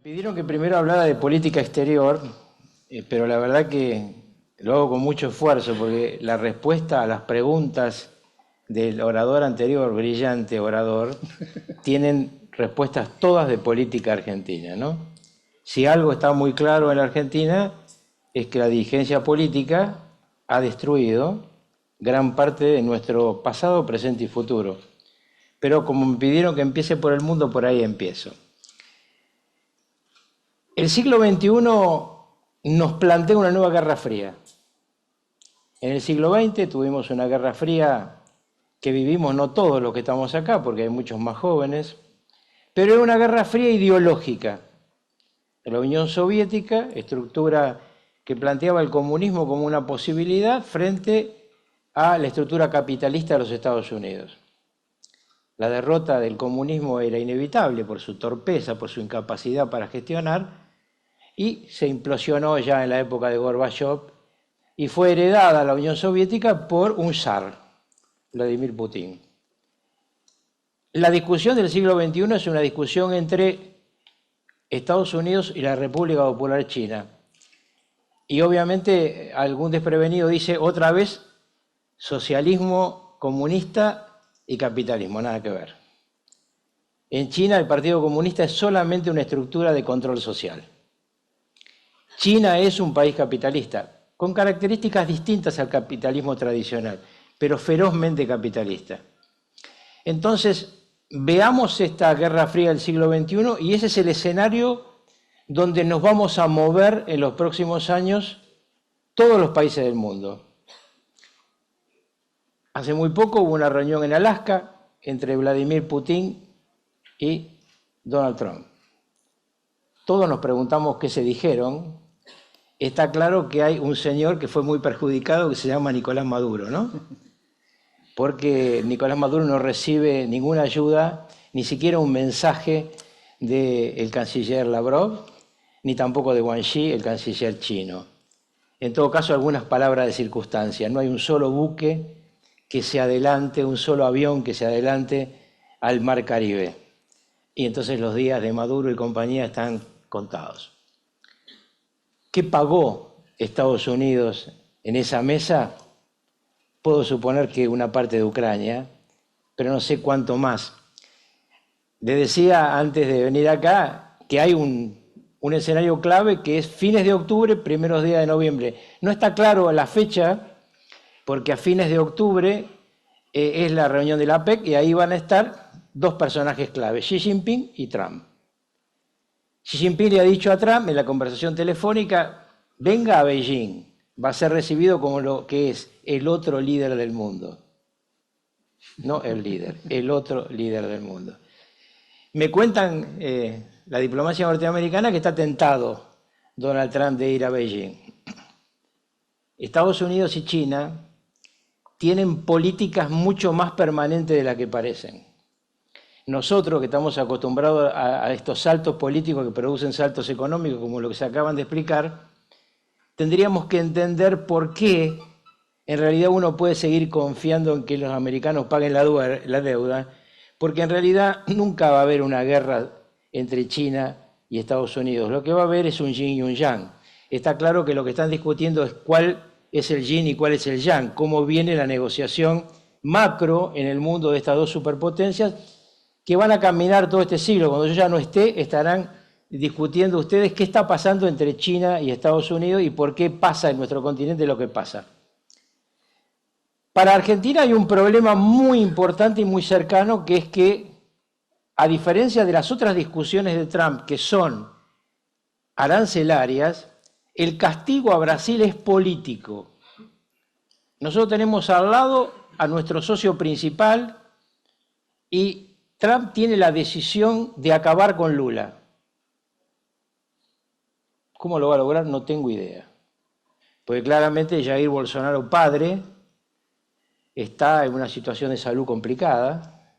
Pidieron que primero hablara de política exterior, pero la verdad que lo hago con mucho esfuerzo porque la respuesta a las preguntas del orador anterior, brillante orador, tienen respuestas todas de política argentina, ¿no? Si algo está muy claro en la Argentina es que la dirigencia política ha destruido gran parte de nuestro pasado, presente y futuro. Pero como me pidieron que empiece por el mundo, por ahí empiezo. El siglo XXI nos plantea una nueva Guerra Fría. En el siglo XX tuvimos una Guerra Fría que vivimos no todos los que estamos acá, porque hay muchos más jóvenes, pero era una Guerra Fría ideológica. La Unión Soviética, estructura que planteaba el comunismo como una posibilidad frente a la estructura capitalista de los Estados Unidos. La derrota del comunismo era inevitable por su torpeza, por su incapacidad para gestionar, y se implosionó ya en la época de Gorbachev y fue heredada la Unión Soviética por un zar, Vladimir Putin. La discusión del siglo XXI es una discusión entre Estados Unidos y la República Popular China. Y obviamente algún desprevenido dice otra vez socialismo comunista y capitalismo, nada que ver. En China el Partido Comunista es solamente una estructura de control social. China es un país capitalista, con características distintas al capitalismo tradicional, pero ferozmente capitalista. Entonces, veamos esta Guerra Fría del siglo XXI y ese es el escenario donde nos vamos a mover en los próximos años todos los países del mundo. Hace muy poco hubo una reunión en Alaska entre Vladimir Putin y Donald Trump. Todos nos preguntamos qué se dijeron. Está claro que hay un señor que fue muy perjudicado que se llama Nicolás Maduro, ¿no? Porque Nicolás Maduro no recibe ninguna ayuda, ni siquiera un mensaje del canciller Lavrov, ni tampoco de Wang Yi, el canciller chino. En todo caso, algunas palabras de circunstancia. No hay un solo buque que se adelante, un solo avión que se adelante al Mar Caribe. Y entonces los días de Maduro y compañía están contados. ¿Qué pagó Estados Unidos en esa mesa? Puedo suponer que una parte de Ucrania, pero no sé cuánto más. Le decía antes de venir acá que hay un escenario clave que es fines de octubre, primeros días de noviembre. No está claro la fecha, porque a fines de octubre es la reunión de la APEC y ahí van a estar dos personajes clave, Xi Jinping y Trump. Xi Jinping le ha dicho a Trump en la conversación telefónica, venga a Beijing, va a ser recibido como lo que es el otro líder del mundo. No el líder, el otro líder del mundo. Me cuentan la diplomacia norteamericana que está tentado Donald Trump de ir a Beijing. Estados Unidos y China tienen políticas mucho más permanentes de las que parecen. Nosotros que estamos acostumbrados a estos saltos políticos que producen saltos económicos, como lo que se acaban de explicar, tendríamos que entender por qué en realidad uno puede seguir confiando en que los americanos paguen la deuda, porque en realidad nunca va a haber una guerra entre China y Estados Unidos. Lo que va a haber es un yin y un yang. Está claro que lo que están discutiendo es cuál es el yin y cuál es el yang, cómo viene la negociación macro en el mundo de estas dos superpotencias que van a caminar todo este siglo. Cuando yo ya no esté, estarán discutiendo ustedes qué está pasando entre China y Estados Unidos y por qué pasa en nuestro continente lo que pasa. Para Argentina hay un problema muy importante y muy cercano, que es que, a diferencia de las otras discusiones de Trump, que son arancelarias, el castigo a Brasil es político. Nosotros tenemos al lado a nuestro socio principal y Trump tiene la decisión de acabar con Lula. ¿Cómo lo va a lograr? No tengo idea. Porque claramente Jair Bolsonaro, padre, está en una situación de salud complicada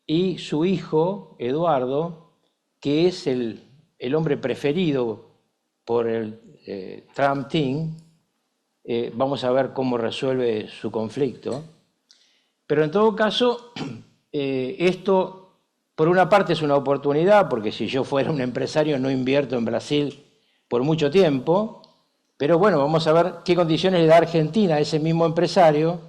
y su hijo, Eduardo, que es el hombre preferido por el Trump Team, vamos a ver cómo resuelve su conflicto. Pero en todo caso, esto Por una parte es una oportunidad, porque si yo fuera un empresario no invierto en Brasil por mucho tiempo, pero bueno, vamos a ver qué condiciones le da Argentina a ese mismo empresario.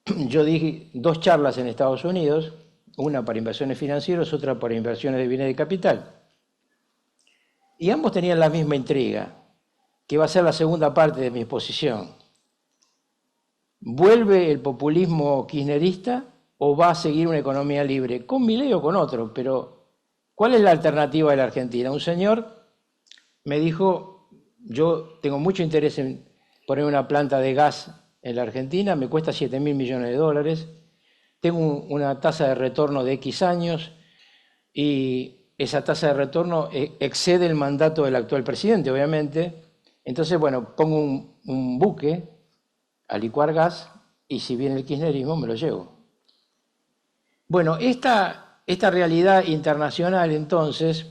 Yo di 2 charlas en Estados Unidos, una para inversiones financieras, otra para inversiones de bienes de capital. Y ambos tenían la misma intriga, que va a ser la segunda parte de mi exposición. ¿Vuelve el populismo kirchnerista o va a seguir una economía libre? Con Milei o con otro, pero ¿cuál es la alternativa de la Argentina? Un señor me dijo, yo tengo mucho interés en poner una planta de gas en la Argentina, me cuesta 7.000 millones de dólares, tengo una tasa de retorno de X años y esa tasa de retorno excede el mandato del actual presidente, obviamente. Entonces, bueno, pongo un buque a licuar gas y si viene el kirchnerismo me lo llevo. Bueno, esta realidad internacional entonces,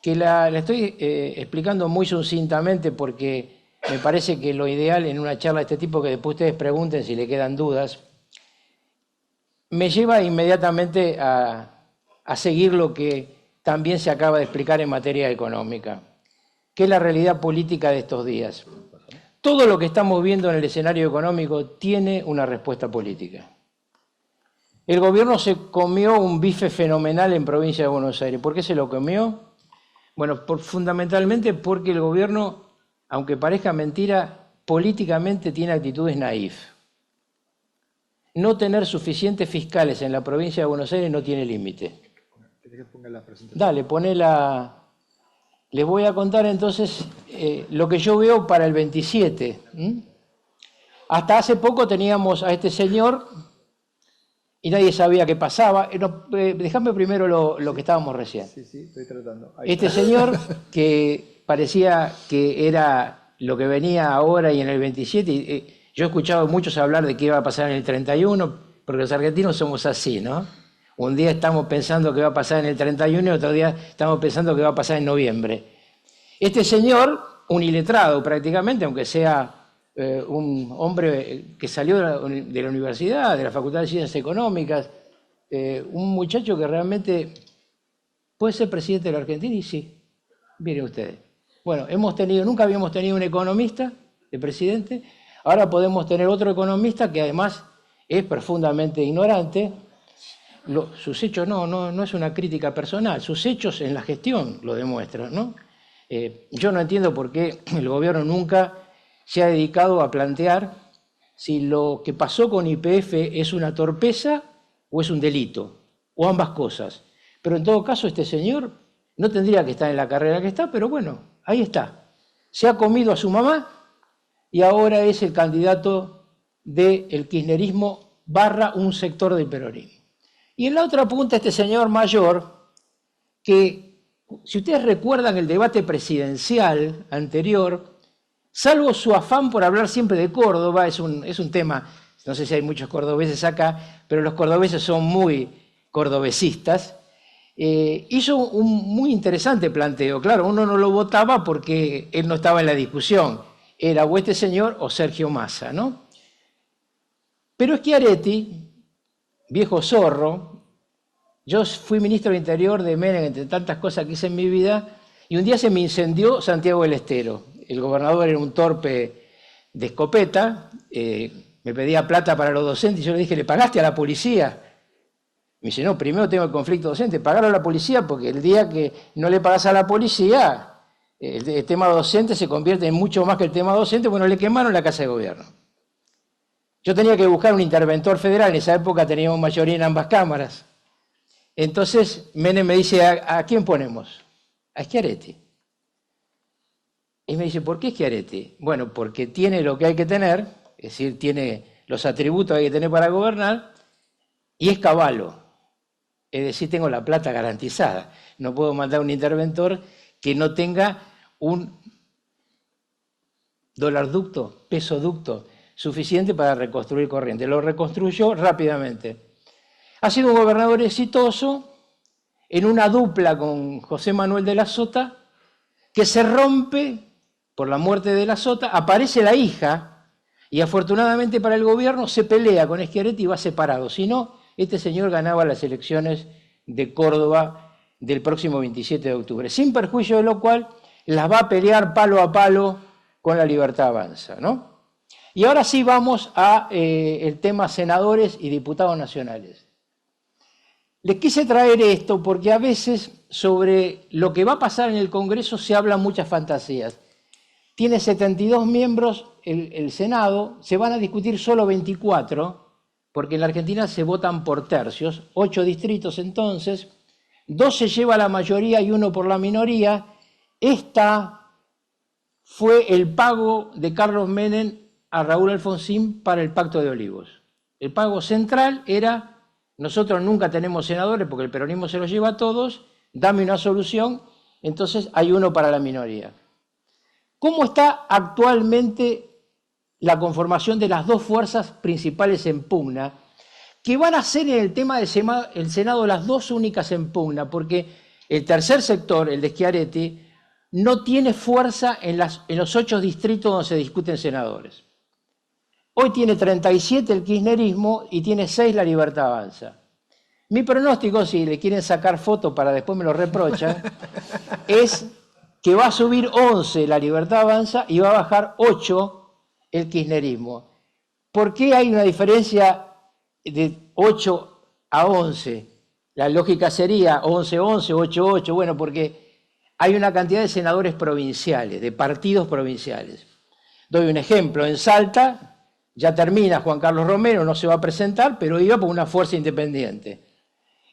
que la estoy explicando muy sucintamente porque me parece que lo ideal en una charla de este tipo, que después ustedes pregunten si le quedan dudas, me lleva inmediatamente a seguir lo que también se acaba de explicar en materia económica, que es la realidad política de estos días. Todo lo que estamos viendo en el escenario económico tiene una respuesta política. El gobierno se comió un bife fenomenal en provincia de Buenos Aires. ¿Por qué se lo comió? Bueno, fundamentalmente porque el gobierno, aunque parezca mentira, políticamente tiene actitudes naif. No tener suficientes fiscales en la provincia de Buenos Aires no tiene límite. Dale, ponela. Les voy a contar entonces lo que yo veo para el 27. Hasta hace poco teníamos a este señor y nadie sabía qué pasaba. Déjame primero lo que estábamos recién. Sí, estoy tratando. Este señor que parecía que era lo que venía ahora y en el 27, yo he escuchado a muchos hablar de qué iba a pasar en el 31, porque los argentinos somos así, ¿no? Un día estamos pensando que va a pasar en el 31 y otro día estamos pensando que va a pasar en noviembre. Este señor, un iletrado prácticamente, aunque sea un hombre que salió de la universidad, de la Facultad de Ciencias Económicas, un muchacho que realmente puede ser presidente de la Argentina, y sí, miren ustedes. Bueno, nunca habíamos tenido un economista de presidente, ahora podemos tener otro economista que además es profundamente ignorante. Sus hechos no es una crítica personal, sus hechos en la gestión lo demuestran, ¿no? Yo no entiendo por qué el gobierno nunca se ha dedicado a plantear si lo que pasó con YPF es una torpeza o es un delito, o ambas cosas. Pero en todo caso este señor no tendría que estar en la carrera que está, pero bueno, ahí está. Se ha comido a su mamá y ahora es el candidato del kirchnerismo / un sector del peronismo. Y en la otra punta este señor mayor, que si ustedes recuerdan el debate presidencial anterior, salvo su afán por hablar siempre de Córdoba, es un tema, no sé si hay muchos cordobeses acá, pero los cordobeses son muy cordobesistas, hizo un muy interesante planteo. Claro, uno no lo votaba porque él no estaba en la discusión, era o este señor o Sergio Massa, ¿no? Pero Schiaretti, viejo zorro, yo fui ministro del Interior de Menem, entre tantas cosas que hice en mi vida, y un día se me incendió Santiago del Estero. El gobernador era un torpe de escopeta, me pedía plata para los docentes, y yo le dije, ¿le pagaste a la policía? Me dice, no, primero tengo el conflicto docente, pagarlo a la policía, porque el día que no le pagas a la policía, el tema docente se convierte en mucho más que el tema docente. Bueno, le quemaron la Casa de Gobierno. Yo tenía que buscar un interventor federal, en esa época teníamos mayoría en ambas cámaras. Entonces Menem me dice, ¿a quién ponemos? A Schiaretti. Y me dice, ¿por qué Schiaretti? Bueno, porque tiene lo que hay que tener, es decir, tiene los atributos que hay que tener para gobernar, y es caballo. Es decir, tengo la plata garantizada. No puedo mandar un interventor que no tenga un dólar-ducto, peso-ducto, suficiente para reconstruir Corrientes. Lo reconstruyó rápidamente. Ha sido un gobernador exitoso en una dupla con José Manuel de la Sota, que se rompe por la muerte de la Sota, aparece la hija y afortunadamente para el gobierno se pelea con Schiaretti y va separado. Si no, este señor ganaba las elecciones de Córdoba del próximo 27 de octubre, sin perjuicio de lo cual las va a pelear palo a palo con La Libertad Avanza, ¿no? Y ahora sí vamos a el tema senadores y diputados nacionales. Les quise traer esto porque a veces sobre lo que va a pasar en el Congreso se hablan muchas fantasías. Tiene 72 miembros el Senado, se van a discutir solo 24, porque en la Argentina se votan por tercios, 8 distritos entonces, 2 se lleva la mayoría y 1 por la minoría. Esta fue el pago de Carlos Menem a Raúl Alfonsín para el Pacto de Olivos. El pago central era: nosotros nunca tenemos senadores porque el peronismo se los lleva a todos, dame una solución, entonces hay 1 para la minoría. ¿Cómo está actualmente la conformación de las 2 fuerzas principales en pugna, que van a ser en el tema del Senado las 2 únicas en pugna? Porque el tercer sector, el de Schiaretti, no tiene fuerza en los 8 distritos donde se discuten senadores. Hoy tiene 37 el kirchnerismo y tiene 6 La Libertad Avanza. Mi pronóstico, si le quieren sacar foto para después me lo reprochan, es que va a subir 11 La Libertad Avanza y va a bajar 8 el kirchnerismo. ¿Por qué hay una diferencia de 8 a 11? La lógica sería 11-11, 8-8, bueno, porque hay una cantidad de senadores provinciales, de partidos provinciales. Doy un ejemplo: en Salta ya termina Juan Carlos Romero, no se va a presentar, pero iba por una fuerza independiente.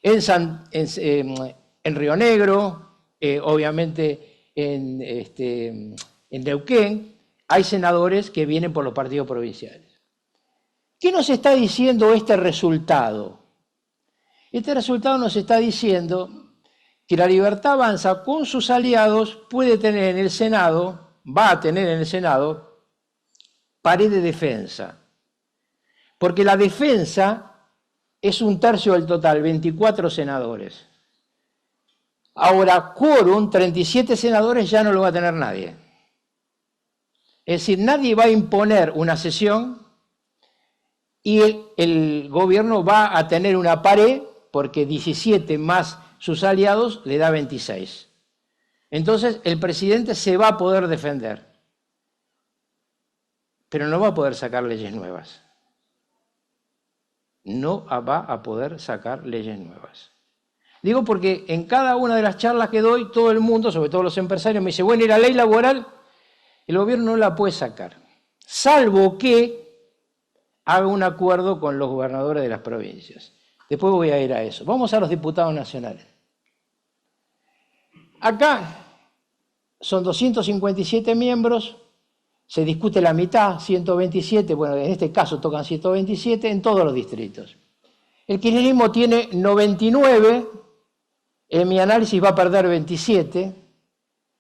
En Río Negro, obviamente en Neuquén, hay senadores que vienen por los partidos provinciales. ¿Qué nos está diciendo este resultado? Este resultado nos está diciendo que La Libertad Avanza con sus aliados puede tener en el Senado, va a tener en el Senado, pared de defensa. Porque la defensa es 1/3 del total, 24 senadores. Ahora, quórum, 37 senadores, ya no lo va a tener nadie. Es decir, nadie va a imponer una sesión y el gobierno va a tener una pared, porque 17 más sus aliados le da 26. Entonces, el presidente se va a poder defender, pero no va a poder sacar leyes nuevas. No va a poder sacar leyes nuevas. Digo porque en cada una de las charlas que doy, todo el mundo, sobre todo los empresarios, me dice: bueno, ¿y la ley laboral? El gobierno no la puede sacar, salvo que haga un acuerdo con los gobernadores de las provincias. Después voy a ir a eso. Vamos a los diputados nacionales. Acá son 257 miembros, se discute la mitad, 127, bueno, en este caso tocan 127 en todos los distritos. El kirchnerismo tiene 99, en mi análisis va a perder 27,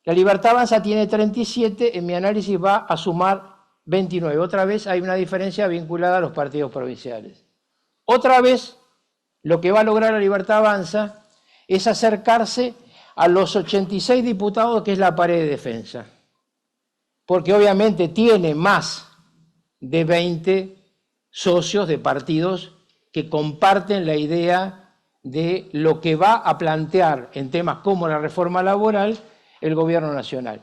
La Libertad Avanza tiene 37, en mi análisis va a sumar 29. Otra vez hay una diferencia vinculada a los partidos provinciales. Otra vez, lo que va a lograr La Libertad Avanza es acercarse a los 86 diputados, que es la pared de defensa. Porque obviamente tiene más de 20 socios de partidos que comparten la idea de lo que va a plantear en temas como la reforma laboral el gobierno nacional.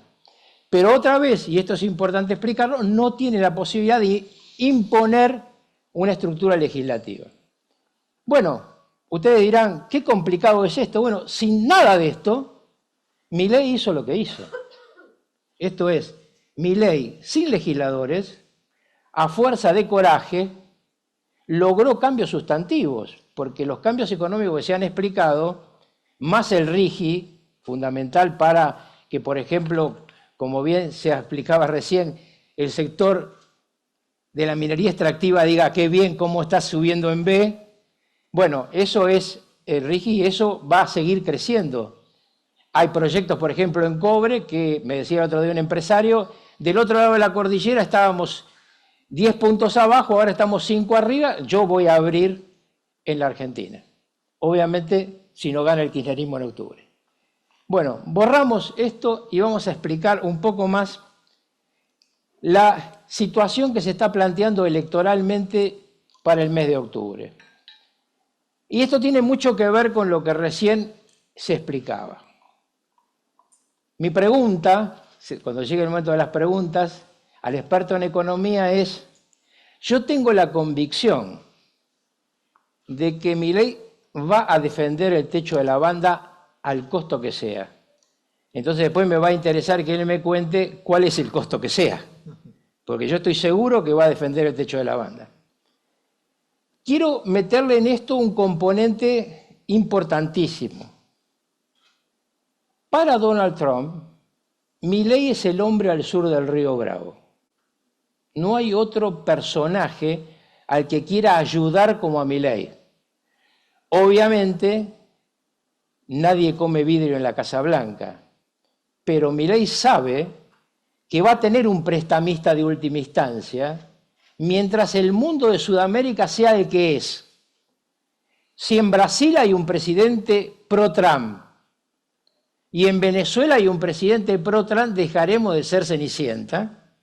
Pero otra vez, y esto es importante explicarlo, no tiene la posibilidad de imponer una estructura legislativa. Bueno, ustedes dirán, ¿qué complicado es esto? Bueno, sin nada de esto, Milei hizo lo que hizo. Esto es, Milei, sin legisladores, a fuerza de coraje, logró cambios sustantivos, porque los cambios económicos que se han explicado, más el RIGI, fundamental para que, por ejemplo, como bien se explicaba recién, el sector de la minería extractiva diga qué bien, cómo está subiendo en B. Bueno, eso es el RIGI y eso va a seguir creciendo. Hay proyectos, por ejemplo, en cobre, que me decía el otro día un empresario, del otro lado de la cordillera estábamos 10 puntos abajo, ahora estamos 5 arriba, yo voy a abrir en la Argentina. Obviamente, si no gana el kirchnerismo en octubre. Bueno, borramos esto y vamos a explicar un poco más la situación que se está planteando electoralmente para el mes de octubre. Y esto tiene mucho que ver con lo que recién se explicaba. Mi pregunta, cuando llegue el momento de las preguntas, al experto en economía es, yo tengo la convicción de que Milei va a defender el techo de la banda al costo que sea. Entonces después me va a interesar que él me cuente cuál es el costo que sea, porque yo estoy seguro que va a defender el techo de la banda. Quiero meterle en esto un componente importantísimo. Para Donald Trump, Milei es el hombre al sur del río Bravo. No hay otro personaje al que quiera ayudar como a Milei. Obviamente, nadie come vidrio en la Casa Blanca, pero Milei sabe que va a tener un prestamista de última instancia mientras el mundo de Sudamérica sea el que es. Si en Brasil hay un presidente pro-Trump y en Venezuela hay un presidente pro-Trump, dejaremos de ser Cenicienta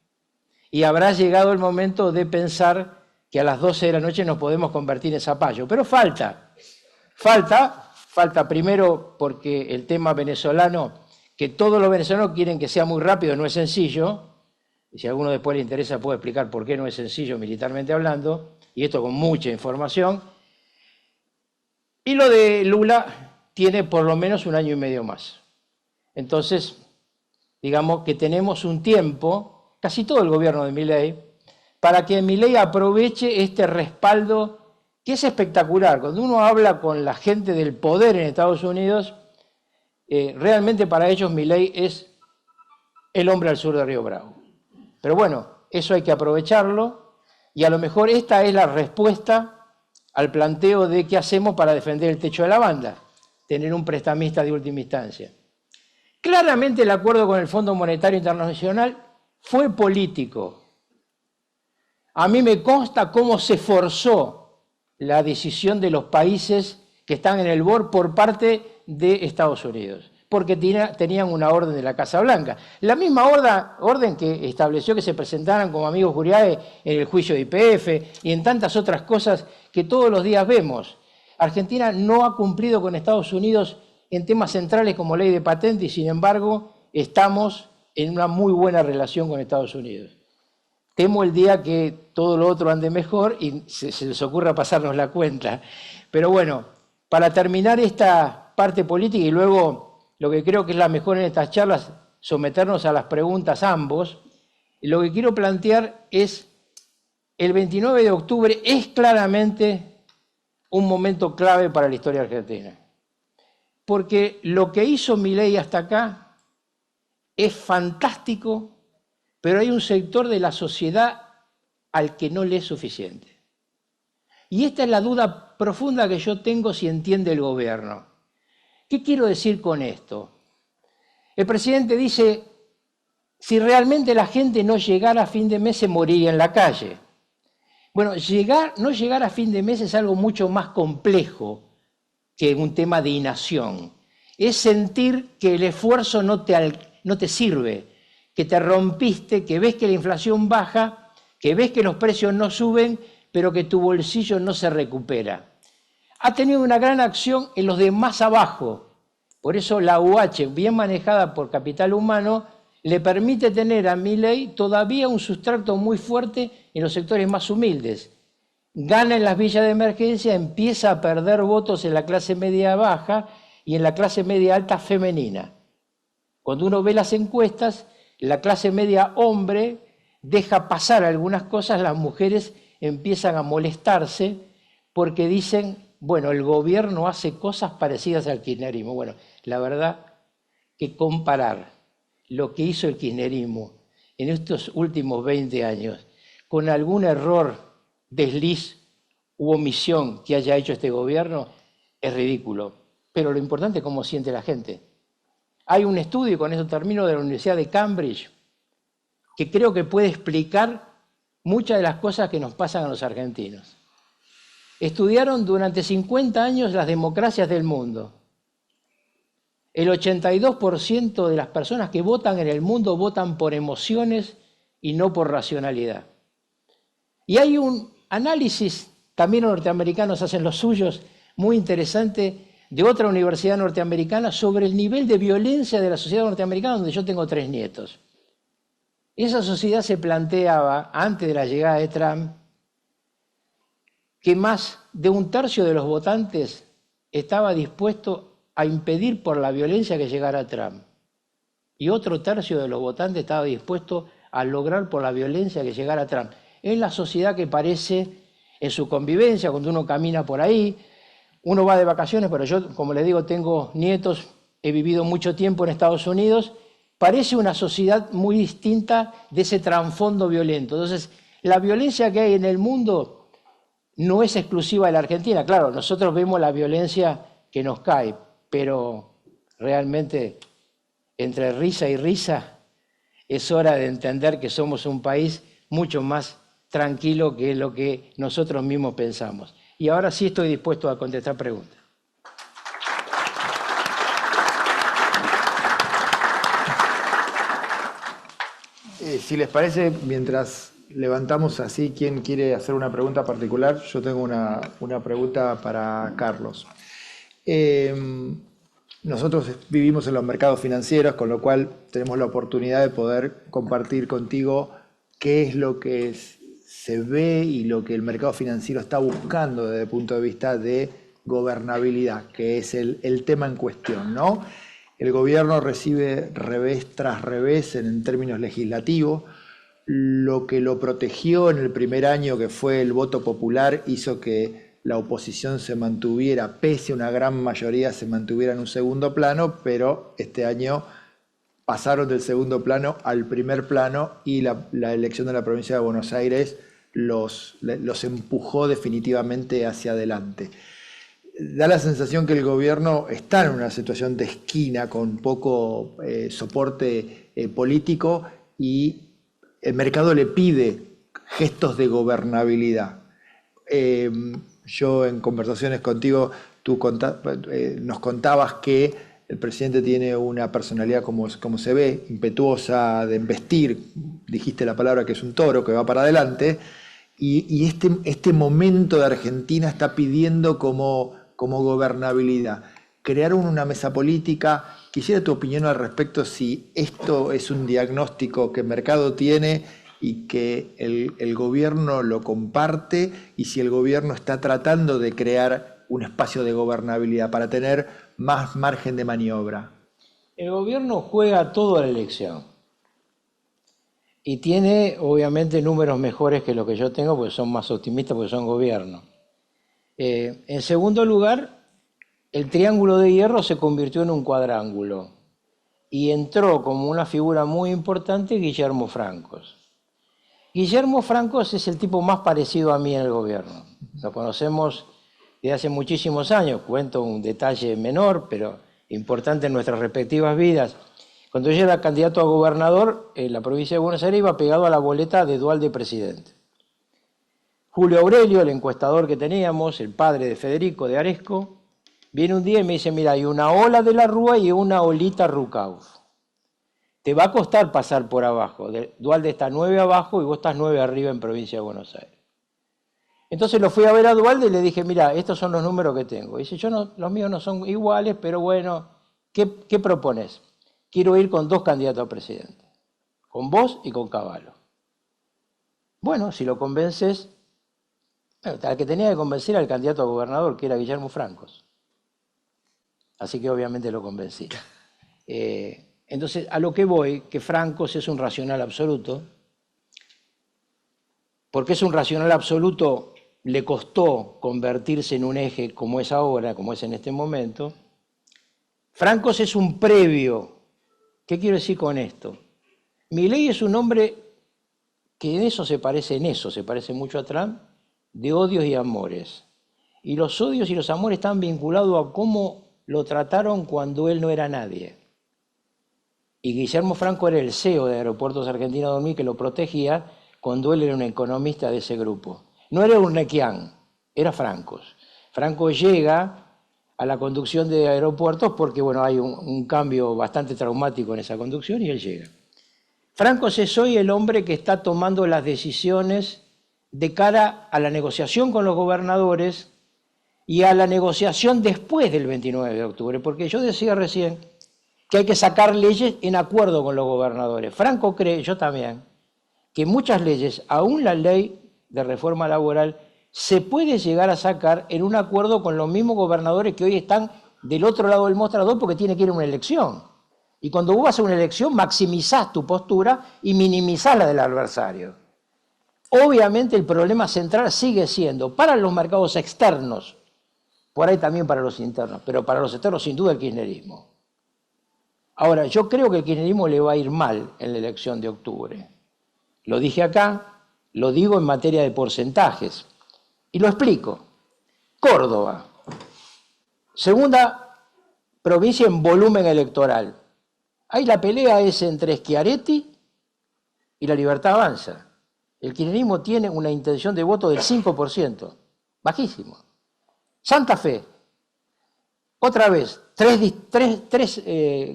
y habrá llegado el momento de pensar que a las 12 de la noche nos podemos convertir en zapallo. Pero falta primero porque el tema venezolano, que todos los venezolanos quieren que sea muy rápido, no es sencillo. Y si a alguno después le interesa, puedo explicar por qué no es sencillo militarmente hablando, y esto con mucha información. Y lo de Lula tiene por lo menos 1 año y medio más. Entonces, digamos que tenemos un tiempo, casi todo el gobierno de Milei, para que Milei aproveche este respaldo que es espectacular. Cuando uno habla con la gente del poder en Estados Unidos, realmente para ellos Milei es el hombre al sur de Río Bravo. Pero bueno, eso hay que aprovecharlo y a lo mejor esta es la respuesta al planteo de qué hacemos para defender el techo de la banda, tener un prestamista de última instancia. Claramente el acuerdo con el Fondo Monetario Internacional fue político. A mí me consta cómo se forzó la decisión de los países que están en el BOR por parte de Estados Unidos, porque tenían una orden de la Casa Blanca. La misma orden que estableció que se presentaran como amigos Juriae en el juicio de YPF y en tantas otras cosas que todos los días vemos. Argentina no ha cumplido con Estados Unidos en temas centrales como ley de patente y sin embargo estamos en una muy buena relación con Estados Unidos. Temo el día que todo lo otro ande mejor y se les ocurra pasarnos la cuenta. Pero bueno, para terminar esta parte política y luego lo que creo que es la mejor en estas charlas, someternos a las preguntas ambos, lo que quiero plantear es, el 29 de octubre es claramente un momento clave para la historia argentina. Porque lo que hizo Milei hasta acá es fantástico, pero hay un sector de la sociedad al que no le es suficiente. Y esta es la duda profunda que yo tengo si entiende el gobierno. ¿Qué quiero decir con esto? El presidente dice, si realmente la gente no llegara a fin de mes se moriría en la calle. Bueno, no llegar a fin de mes es algo mucho más complejo que un tema de inacción. Es sentir que el esfuerzo no te sirve, que te rompiste, que ves que la inflación baja, que ves que los precios no suben, pero que tu bolsillo no se recupera. Ha tenido una gran acción en los de más abajo. Por eso la UH, bien manejada por capital humano, le permite tener a Milei todavía un sustrato muy fuerte en los sectores más humildes. Gana en las villas de emergencia, empieza a perder votos en la clase media baja y en la clase media alta femenina. Cuando uno ve las encuestas, la clase media hombre deja pasar algunas cosas, las mujeres empiezan a molestarse porque dicen, bueno, el gobierno hace cosas parecidas al kirchnerismo. Bueno, la verdad que comparar lo que hizo el kirchnerismo en estos últimos 20 años con algún error, desliz u omisión que haya hecho este gobierno es ridículo. Pero lo importante es cómo siente la gente. Hay un estudio, y con eso termino, de la Universidad de Cambridge, que creo que puede explicar muchas de las cosas que nos pasan a los argentinos. Estudiaron durante 50 años las democracias del mundo. El 82% de las personas que votan en el mundo votan por emociones y no por racionalidad. Y hay un análisis, también los norteamericanos hacen los suyos, muy interesante de otra universidad norteamericana sobre el nivel de violencia de la sociedad norteamericana, donde yo tengo 3 nietos. Esa sociedad se planteaba, antes de la llegada de Trump, que más de 1/3 de los votantes estaba dispuesto a impedir por la violencia que llegara Trump. Y otro tercio de los votantes estaba dispuesto a lograr por la violencia que llegara Trump. Es la sociedad que parece en su convivencia, cuando uno camina por ahí, uno va de vacaciones, pero yo, como les digo, tengo nietos, he vivido mucho tiempo en Estados Unidos, parece una sociedad muy distinta de ese trasfondo violento. Entonces, la violencia que hay en el mundo no es exclusiva de la Argentina. Claro, nosotros vemos la violencia que nos cae, pero realmente entre risa y risa es hora de entender que somos un país mucho más tranquilo que lo que nosotros mismos pensamos. Y ahora sí estoy dispuesto a contestar preguntas. Si les parece, mientras levantamos así, ¿quién quiere hacer una pregunta particular? Yo tengo una pregunta para Carlos. Nosotros vivimos en los mercados financieros, con lo cual tenemos la oportunidad de poder compartir contigo qué es lo que se ve y lo que el mercado financiero está buscando desde el punto de vista de gobernabilidad, que es el tema en cuestión, ¿no? El gobierno recibe revés tras revés en términos legislativos. Lo que lo protegió en el primer año, que fue el voto popular, hizo que la oposición se mantuviera, pese a una gran mayoría, se mantuviera en un segundo plano, pero este año pasaron del segundo plano al primer plano y la elección de la provincia de Buenos Aires los empujó definitivamente hacia adelante. Da la sensación que el gobierno está en una situación de esquina con poco soporte político y el mercado le pide gestos de gobernabilidad. Yo en conversaciones contigo, nos contabas que el presidente tiene una personalidad, como se ve, impetuosa de embestir, dijiste la palabra que es un toro, que va para adelante, y este momento de Argentina está pidiendo como gobernabilidad. Crearon una mesa política. Quisiera tu opinión al respecto, si esto es un diagnóstico que el mercado tiene y que el gobierno lo comparte, y si el gobierno está tratando de crear un espacio de gobernabilidad para tener más margen de maniobra. El gobierno juega toda la elección y tiene obviamente números mejores que los que yo tengo, porque son más optimistas, porque son gobierno. En segundo lugar, el triángulo de hierro se convirtió en un cuadrángulo y entró como una figura muy importante Guillermo Francos. Guillermo Francos es el tipo más parecido a mí en el gobierno. Lo conocemos desde hace muchísimos años. Cuento un detalle menor, pero importante en nuestras respectivas vidas. Cuando yo era candidato a gobernador, en la provincia de Buenos Aires iba pegado a la boleta de Duhalde presidente. Julio Aurelio, el encuestador que teníamos, el padre de Federico de Aresco, viene un día y me dice: mira, hay una ola de la Rúa y una olita Rucauf. Te va a costar pasar por abajo. Duhalde está 9 abajo y vos estás 9 arriba en provincia de Buenos Aires. Entonces lo fui a ver a Duhalde y le dije: mira, estos son los números que tengo. Y dice: los míos no son iguales, pero bueno, ¿qué propones? Quiero ir con 2 candidatos a presidente, con vos y con Cavallo. Bueno, si lo convences, al que tenía que convencer era el candidato a gobernador, que era Guillermo Francos. Así que obviamente lo convencí. Entonces, a lo que voy, que Francos es un racional absoluto. Porque es un racional absoluto, le costó convertirse en un eje como es ahora, como es en este momento. Francos es un previo. ¿Qué quiero decir con esto? Milei es un hombre que en eso se parece mucho a Trump, de odios y amores. Y los odios y los amores están vinculados a cómo lo trataron cuando él no era nadie. Y Guillermo Franco era el CEO de Aeropuertos Argentina 2000, que lo protegía cuando él era un economista de ese grupo. No era Urnequian, era Francos. Francos llega a la conducción de aeropuertos porque bueno, hay un cambio bastante traumático en esa conducción y él llega. Francos es hoy el hombre que está tomando las decisiones de cara a la negociación con los gobernadores y a la negociación después del 29 de octubre, porque yo decía recién que hay que sacar leyes en acuerdo con los gobernadores. Franco cree, yo también, que muchas leyes, aún la ley de reforma laboral, se puede llegar a sacar en un acuerdo con los mismos gobernadores que hoy están del otro lado del mostrador porque tiene que ir a una elección. Y cuando vos vas a una elección, maximizás tu postura y minimizás la del adversario. Obviamente el problema central sigue siendo para los mercados externos, por ahí también para los internos, pero para los externos sin duda el kirchnerismo. Ahora, yo creo que el kirchnerismo le va a ir mal en la elección de octubre. Lo dije acá, lo digo en materia de porcentajes. Y lo explico. Córdoba, segunda provincia en volumen electoral. Ahí la pelea es entre Schiaretti y La Libertad Avanza. El kirchnerismo tiene una intención de voto del 5%, bajísimo. Santa Fe, otra vez, tres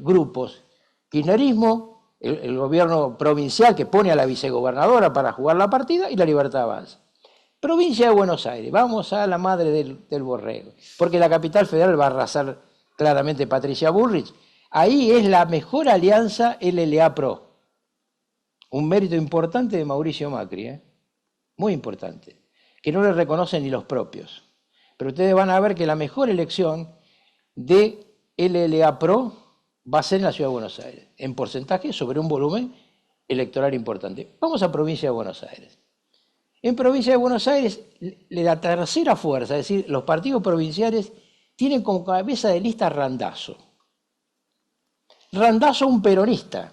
grupos. Kirchnerismo, el gobierno provincial que pone a la vicegobernadora para jugar la partida y La Libertad Avanza. Provincia de Buenos Aires, vamos a la madre del borrego, porque la capital federal va a arrasar claramente Patricia Bullrich. Ahí es la mejor alianza LLA-PRO. Un mérito importante de Mauricio Macri, muy importante, que no le reconocen ni los propios. Pero ustedes van a ver que la mejor elección de LLA-PRO va a ser en la Ciudad de Buenos Aires, en porcentaje sobre un volumen electoral importante. Vamos a provincia de Buenos Aires. En provincia de Buenos Aires, la tercera fuerza, es decir, los partidos provinciales, tienen como cabeza de lista Randazzo. Randazzo, un peronista.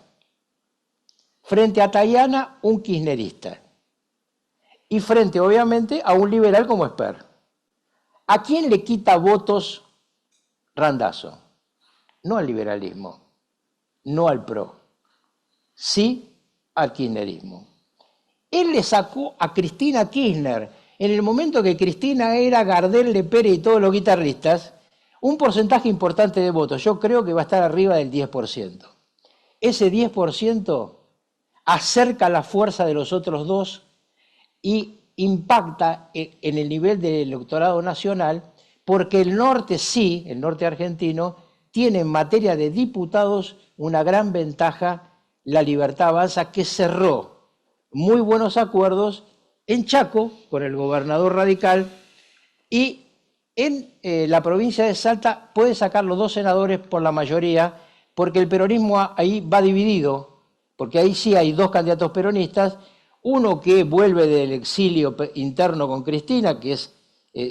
Frente a Tayana, un kirchnerista. Y frente, obviamente, a un liberal como Esper. ¿A quién le quita votos Randazzo? No al liberalismo, no al PRO, sí al kirchnerismo. Él le sacó a Cristina Kirchner, en el momento que Cristina era Gardel, Lepere y todos los guitarristas, un porcentaje importante de votos. Yo creo que va a estar arriba del 10%. Ese 10% acerca la fuerza de los otros dos y impacta en el nivel del electorado nacional, porque el norte sí, el norte argentino, tiene en materia de diputados una gran ventaja, La Libertad Avanza, que cerró muy buenos acuerdos en Chaco con el gobernador radical y en la provincia de Salta puede sacar los 2 senadores por la mayoría, porque el peronismo ahí va dividido, porque ahí sí hay 2 candidatos peronistas, uno que vuelve del exilio interno con Cristina, que es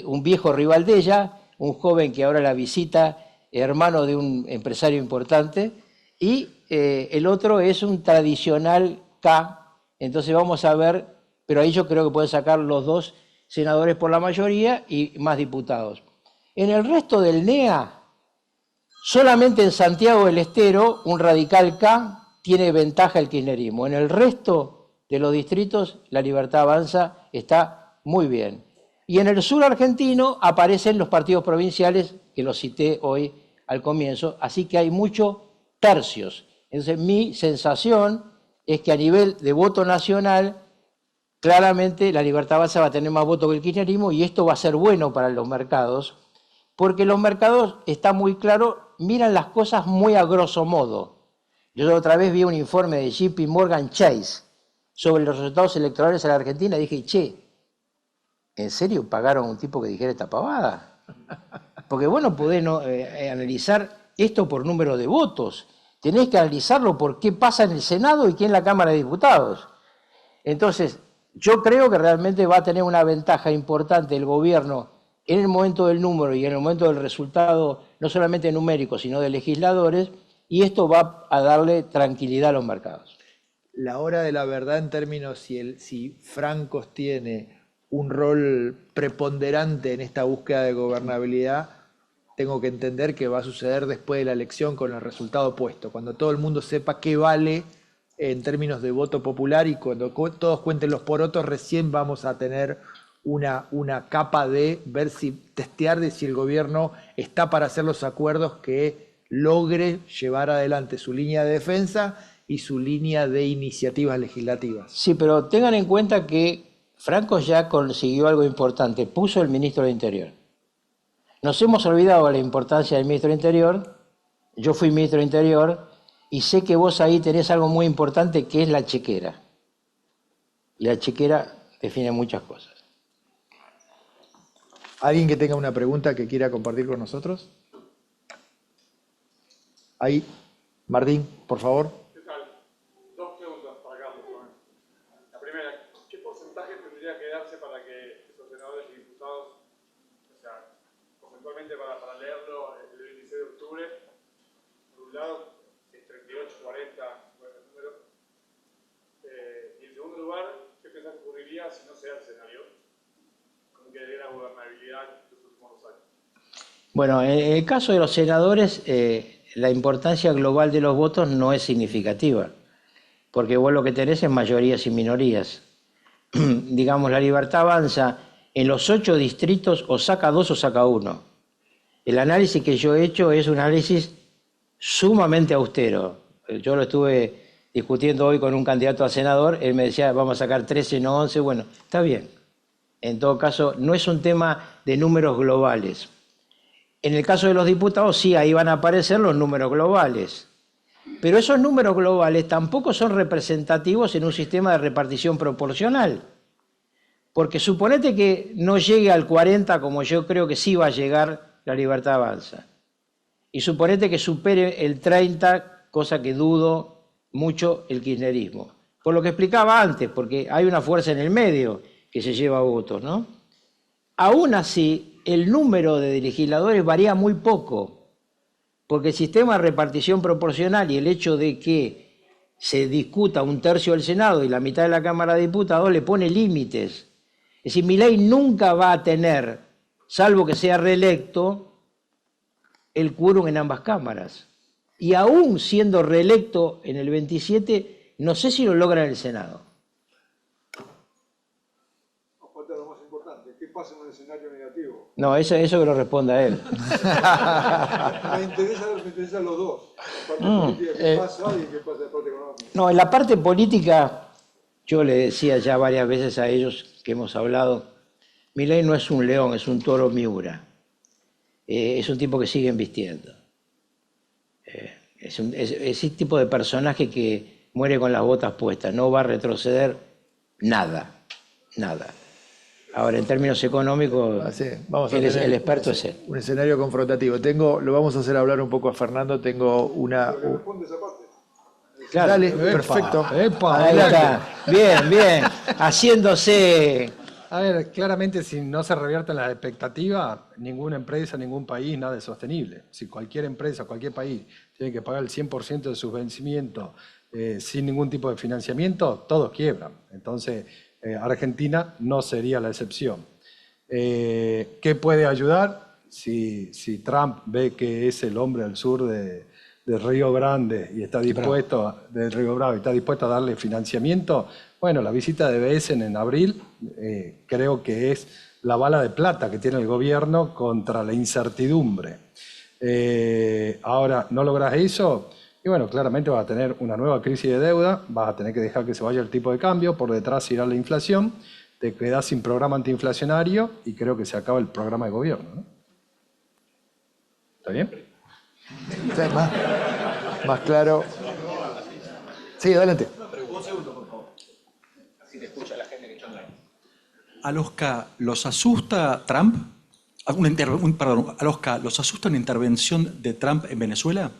un viejo rival de ella, un joven que ahora la visita, hermano de un empresario importante, y el otro es un tradicional K. Entonces vamos a ver, pero ahí yo creo que pueden sacar los 2 senadores por la mayoría y más diputados. En el resto del NEA, solamente en Santiago del Estero, un radical K tiene ventaja el kirchnerismo. En el resto de los distritos, La Libertad Avanza está muy bien. Y en el sur argentino aparecen los partidos provinciales, que los cité hoy al comienzo, así que hay muchos tercios. Entonces mi sensación es que a nivel de voto nacional, claramente La Libertad Avanza va a tener más votos que el kirchnerismo y esto va a ser bueno para los mercados, porque los mercados, está muy claro, miran las cosas muy a grosso modo. Yo otra vez vi un informe de JP Morgan Chase sobre los resultados electorales en la Argentina y dije, che, ¿en serio pagaron a un tipo que dijera esta pavada? Porque vos no podés analizar esto por número de votos. Tenés que analizarlo por qué pasa en el Senado y qué en la Cámara de Diputados. Entonces, yo creo que realmente va a tener una ventaja importante el gobierno en el momento del número y en el momento del resultado, no solamente numérico, sino de legisladores, y esto va a darle tranquilidad a los mercados. La hora de la verdad en términos si Francos tiene un rol preponderante en esta búsqueda de gobernabilidad, tengo que entender que va a suceder después de la elección con el resultado opuesto, cuando todo el mundo sepa qué vale en términos de voto popular y cuando todos cuenten los porotos, recién vamos a tener una capa de ver si testear de si el gobierno está para hacer los acuerdos que logre llevar adelante su línea de defensa y su línea de iniciativas legislativas. Sí, pero tengan en cuenta que Franco ya consiguió algo importante, puso el ministro de Interior. Nos hemos olvidado de la importancia del ministro de Interior. Yo fui ministro de Interior y sé que vos ahí tenés algo muy importante que es la chequera. Y la chequera define muchas cosas. ¿Alguien que tenga una pregunta que quiera compartir con nosotros? Ahí, Martín, por favor. ¿Qué tal? Dos preguntas para Carlos. La primera, ¿qué porcentaje tendría que darse para que esos senadores y diputados, o sea, porcentualmente para leerlo el 26 de octubre, por un lado, es 38, 40, bueno, el número. Y en segundo lugar, ¿qué pensás que ocurriría si no se da el escenario? ¿Cómo quedaría la gobernabilidad de los últimos 2 años? Bueno, en el caso de los senadores, la importancia global de los votos no es significativa, porque vos lo que tenés es mayorías y minorías. Digamos, la Libertad Avanza en los 8 distritos o saca 2 o saca 1. El análisis que yo he hecho es un análisis sumamente austero. Yo lo estuve discutiendo hoy con un candidato a senador, él me decía, vamos a sacar 13, no 11, bueno, está bien. En todo caso, no es un tema de números globales. En el caso de los diputados, sí, ahí van a aparecer los números globales. Pero esos números globales tampoco son representativos en un sistema de repartición proporcional. Porque suponete que no llegue al 40, como yo creo que sí va a llegar la Libertad Avanza. Y suponete que supere el 30, cosa que dudo mucho, el kirchnerismo. Por lo que explicaba antes, porque hay una fuerza en el medio que se lleva votos, ¿no? Aún así, el número de legisladores varía muy poco, porque el sistema de repartición proporcional y el hecho de que se discuta 1/3 del Senado y la mitad de la Cámara de Diputados le pone límites. Es decir, Milei nunca va a tener, salvo que sea reelecto, el quórum en ambas cámaras. Y aún siendo reelecto en el 27, no sé si lo logra en el Senado. Falta lo más importante, ¿qué pasa en un escenario negativo? No, eso que lo responda él. Me interesan los dos. La parte política, ¿qué pasa? Y qué pasa en la parte económica. No, en la parte política, yo le decía ya varias veces a ellos que hemos hablado, Milei no es un león, es un toro Miura. Es un tipo que siguen vistiendo. Es ese tipo de personaje que muere con las botas puestas, no va a retroceder nada, nada. Ahora, en términos económicos, vamos a el experto es él. Un escenario confrontativo. Lo vamos a hacer hablar un poco a Fernando. Tengo una... Responde esa parte. Claro. Dale, perfecto. Ahí está. Bien, bien. Haciéndose... A ver, claramente si no se revierten las expectativas, ninguna empresa, ningún país, nada es sostenible. Si cualquier empresa, cualquier país tiene que pagar el 100% de sus vencimientos sin ningún tipo de financiamiento, todos quiebran. Entonces, Argentina no sería la excepción. ¿Qué puede ayudar? Si Trump ve que es el hombre al sur de Río Grande y está dispuesto, de Río Bravo, y está dispuesto a darle financiamiento, bueno, la visita de Besen en abril creo que es la bala de plata que tiene el gobierno contra la incertidumbre. Ahora, ¿no logras eso? Y bueno, claramente vas a tener una nueva crisis de deuda, vas a tener que dejar que se vaya el tipo de cambio, por detrás irá la inflación, te quedás sin programa antiinflacionario y creo que se acaba el programa de gobierno, ¿no? ¿Está bien? Sí, más claro. Sí, adelante. Un segundo, por favor. Así te escucha la gente que está online. ¿Alosca, los asusta Trump? Alosca, ¿los asusta una intervención de Trump en Venezuela?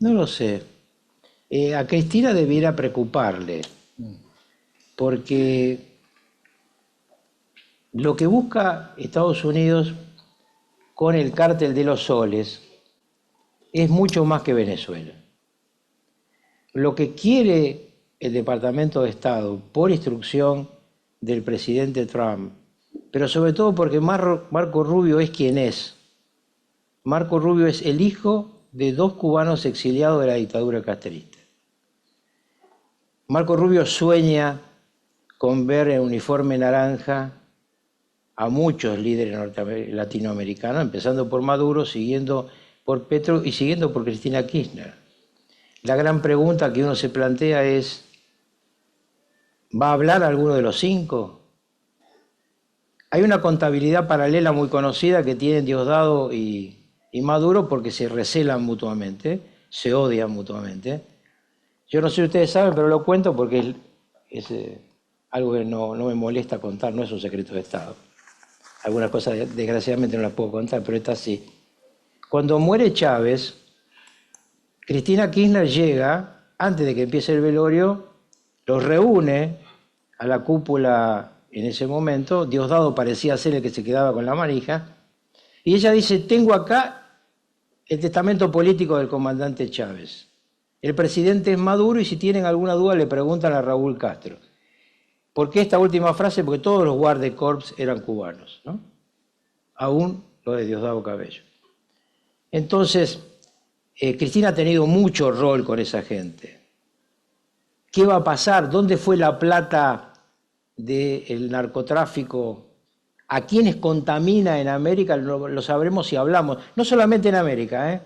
No lo sé. A Cristina debiera preocuparle, porque lo que busca Estados Unidos con el cártel de los soles es mucho más que Venezuela. Lo que quiere el Departamento de Estado, por instrucción del presidente Trump, pero sobre todo porque Marco Rubio es quien es. Marco Rubio es el hijo de 2 cubanos exiliados de la dictadura castrista. Marco Rubio sueña con ver en uniforme naranja a muchos líderes latinoamericanos, empezando por Maduro, siguiendo por Petro y siguiendo por Cristina Kirchner. La gran pregunta que uno se plantea es, ¿va a hablar alguno de los 5? Hay una contabilidad paralela muy conocida que tienen Diosdado y Maduro porque se recelan mutuamente, se odian mutuamente. Yo no sé si ustedes saben, pero lo cuento porque es algo que no me molesta contar, no es un secreto de Estado. Algunas cosas desgraciadamente no las puedo contar, pero esta sí. Cuando muere Chávez, Cristina Kirchner llega, antes de que empiece el velorio, los reúne a la cúpula en ese momento. Diosdado parecía ser el que se quedaba con la manija. Y ella dice, tengo acá el testamento político del comandante Chávez. El presidente es Maduro y si tienen alguna duda le preguntan a Raúl Castro. ¿Por qué esta última frase? Porque todos los guardacorps eran cubanos, ¿no? Aún lo de Diosdado Cabello. Entonces, Cristina ha tenido mucho rol con esa gente. ¿Qué va a pasar? ¿Dónde fue la plata del narcotráfico? ¿A quiénes contamina en América? Lo sabremos si hablamos. No solamente en América, ¿eh?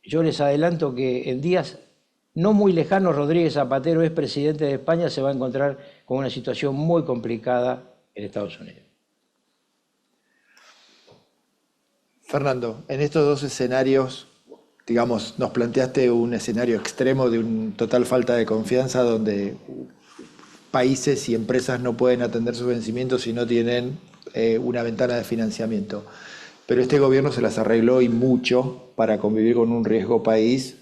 Yo les adelanto que en días no muy lejanos Rodríguez Zapatero, es presidente de España, se va a encontrar con una situación muy complicada en Estados Unidos. Fernando, en estos dos escenarios, digamos, nos planteaste un escenario extremo de una total falta de confianza donde países y empresas no pueden atender sus vencimientos si no tienen una ventana de financiamiento. Pero este gobierno se las arregló y mucho para convivir con un riesgo país,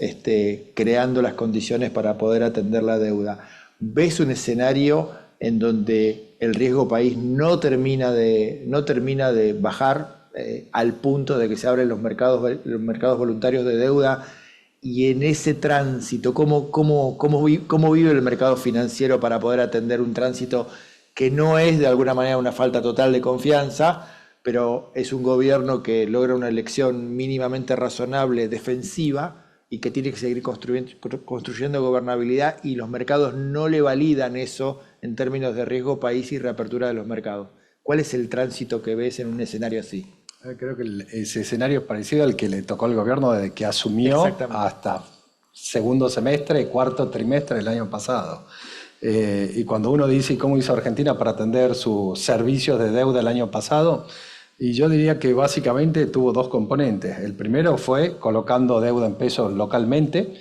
creando las condiciones para poder atender la deuda. ¿Ves un escenario en donde el riesgo país no termina de bajar al punto de que se abren los mercados voluntarios de deuda? Y en ese tránsito, ¿cómo vive el mercado financiero para poder atender un tránsito que no es de alguna manera una falta total de confianza, pero es un gobierno que logra una elección mínimamente razonable, defensiva, y que tiene que seguir construyendo gobernabilidad, y los mercados no le validan eso en términos de riesgo país y reapertura de los mercados? ¿Cuál es el tránsito que ves en un escenario así? Creo que ese escenario es parecido al que le tocó al gobierno desde que asumió hasta segundo semestre, cuarto trimestre del año pasado. Y cuando uno dice cómo hizo Argentina para atender sus servicios de deuda el año pasado, y yo diría que básicamente tuvo dos componentes. El primero fue colocando deuda en pesos localmente,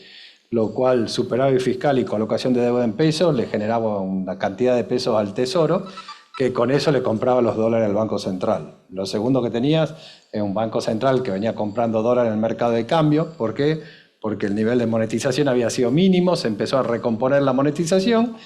lo cual superávit fiscal y colocación de deuda en pesos le generaba una cantidad de pesos al Tesoro, que con eso le compraba los dólares al Banco Central. Lo segundo que tenías es un Banco Central que venía comprando dólares en el mercado de cambio. ¿Por qué? Porque el nivel de monetización había sido mínimo, se empezó a recomponer la monetización,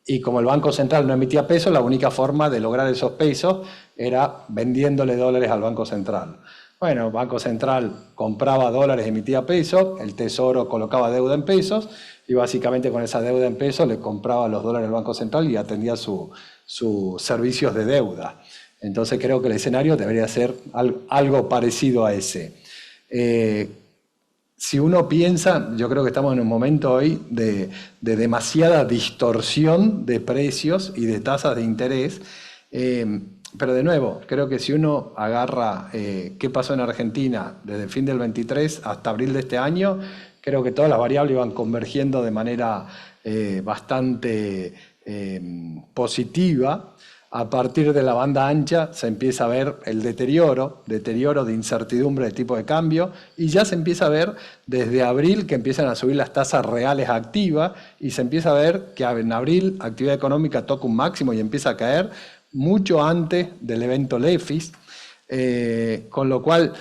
y como el Banco Central no emitía pesos, la única forma de lograr esos pesos era vendiéndole dólares al Banco Central. Bueno, el Banco Central compraba dólares, emitía pesos, el Tesoro colocaba deuda en pesos, y básicamente con esa deuda en pesos le compraba los dólares al Banco Central y atendía sus servicios de deuda. Entonces creo que el escenario debería ser algo parecido a ese. Si uno piensa, yo creo que estamos en un momento hoy de demasiada distorsión de precios y de tasas de interés, pero de nuevo, creo que si uno agarra qué pasó en Argentina desde el fin del 23 hasta abril de este año, creo que todas las variables iban convergiendo de manera bastante positiva. A partir de la banda ancha se empieza a ver el deterioro de incertidumbre de tipo de cambio, y ya se empieza a ver desde abril que empiezan a subir las tasas reales activas, y se empieza a ver que en abril actividad económica toca un máximo y empieza a caer mucho antes del evento LEFIS, con lo cual,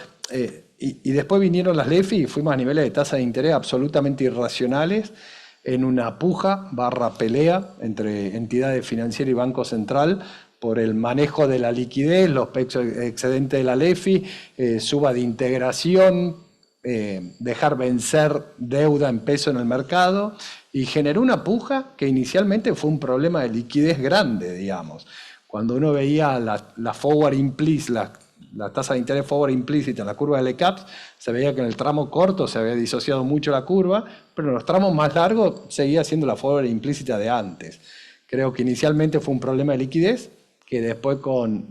y después vinieron las LEFIS y fuimos a niveles de tasa de interés absolutamente irracionales, en una puja / pelea entre entidades financieras y Banco Central por el manejo de la liquidez, los excedentes de la LEFI, suba de integración, dejar vencer deuda en peso en el mercado, y generó una puja que inicialmente fue un problema de liquidez grande, digamos. Cuando uno veía la forward implicit, la tasa de interés forward implícita en la curva de LECAPS, se veía que en el tramo corto se había disociado mucho la curva, pero en los tramos más largos seguía siendo la forward implícita de antes. Creo que inicialmente fue un problema de liquidez, que después con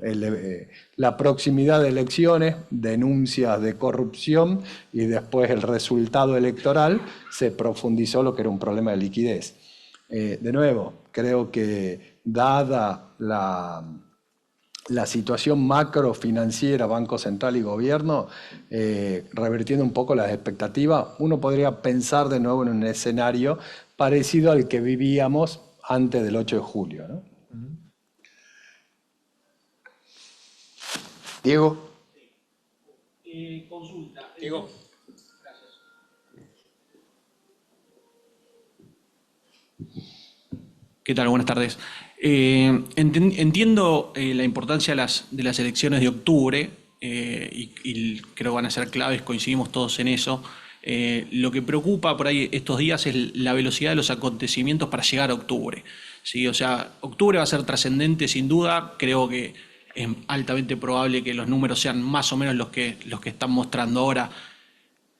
la proximidad de elecciones, denuncias de corrupción y después el resultado electoral, se profundizó lo que era un problema de liquidez. De nuevo, creo que dada la situación macrofinanciera, Banco Central y Gobierno, revirtiendo un poco las expectativas, uno podría pensar de nuevo en un escenario parecido al que vivíamos antes del 8 de julio, ¿no? Diego. Consulta. Diego. ¿Qué tal? Buenas tardes. Entiendo la importancia de las elecciones de octubre y creo que van a ser claves, coincidimos todos en eso. Lo que preocupa por ahí estos días es la velocidad de los acontecimientos para llegar a octubre, ¿sí? O sea, octubre va a ser trascendente sin duda, creo que es altamente probable que los números sean más o menos los que están mostrando ahora.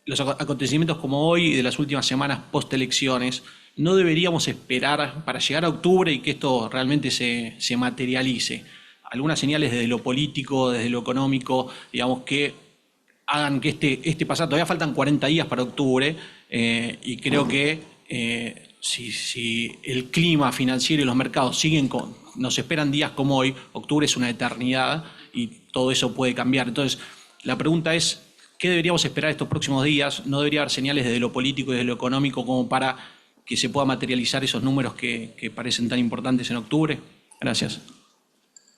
Los acontecimientos como hoy y de las últimas semanas post-elecciones, no deberíamos esperar para llegar a octubre y que esto realmente se materialice. Algunas señales desde lo político, desde lo económico, digamos, que hagan que este pasado, todavía faltan 40 días para octubre, y creo que si el clima financiero y los mercados nos esperan días como hoy, octubre es una eternidad y todo eso puede cambiar. Entonces, la pregunta es, ¿qué deberíamos esperar estos próximos días? ¿No debería haber señales desde lo político y desde lo económico como para que se pueda materializar esos números que parecen tan importantes en octubre? Gracias.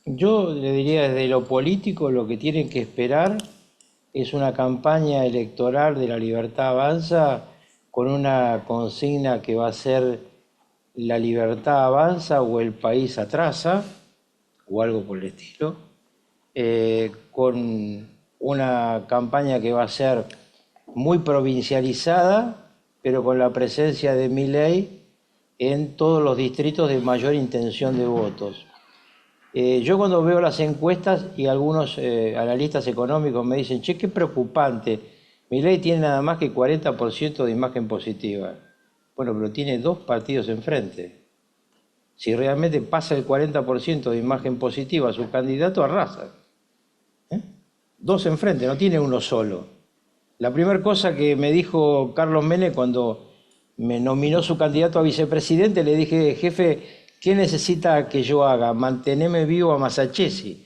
Yo le diría desde lo político lo que tienen que esperar es una campaña electoral de La Libertad Avanza con una consigna que va a ser la libertad avanza o el país atrasa, o algo por el estilo, con una campaña que va a ser muy provincializada, pero con la presencia de Milei en todos los distritos de mayor intención de votos. Yo cuando veo las encuestas y algunos analistas económicos me dicen, che, qué preocupante, Milei tiene nada más que 40% de imagen positiva. Bueno, pero tiene 2 partidos enfrente. Si realmente pasa el 40% de imagen positiva, su candidato arrasa. 2 enfrente, no tiene uno solo. La primera cosa que me dijo Carlos Menem cuando me nominó su candidato a vicepresidente, le dije, jefe, ¿qué necesita que yo haga? Mantenerme vivo a Masachesi.